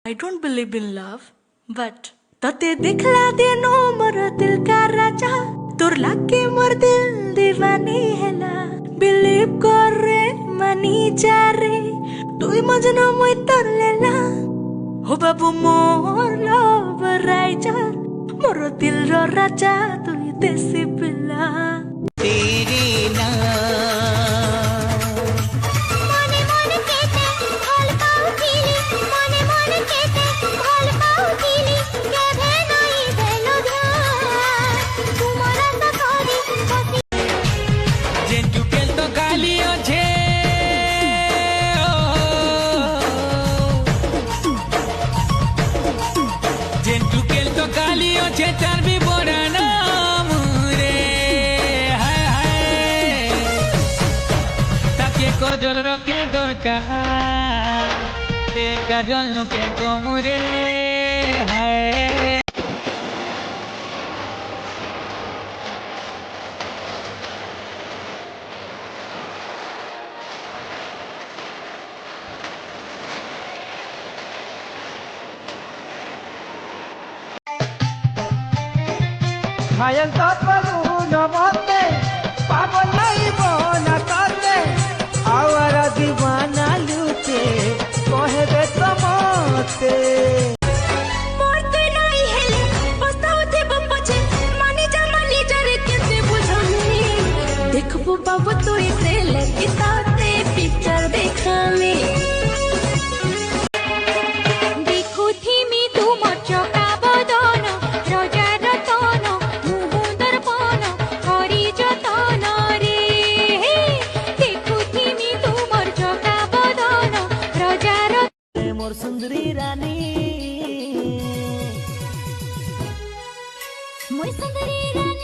I don't believe in love, but तते दिखला देनो मोर दिल का राजा तोर लागे मोर दिल दीवानी हैला बिलीव कर रे मानी जा रे तुई मजनू मुई तोर लेला हो बाबू मोर लव राइटर मोर दिल रो राजा तुई देसी पिला तेरे नाम মনে মনে কেটে ভাল পাউছিলি মনে মনে কেটে ভাল পাউছিলি কেভে নাই দেলো ধ্যান তোমার আশা করি বসি जेंटू केल तो गाली ओझे जेंटू केल तो गाली ओझे तार भी बड़ा नाम रे हाय हाय ताके कोजल रखे दरकार ते काजल नुके कोमुरे हाय Mayan tapalu no bote, papo naibo na tate, awara divana lute, kohe de tomote. মোর তুই নাই হেলে পস্তাও দেব পছে মানি যা মানি যা রে কেতে বুঝামি দেখবো বাবু তুই প্রেলে কি তাতে পিকচার দেখামি দেখুথিমি তুমর চকা বদন রজা রতন মুহু দর্পণ হরি যতন রে দেখুথিমি তুমর চকা বদন রজা मोर सुंदरी रानी Muy suন্দरी রানী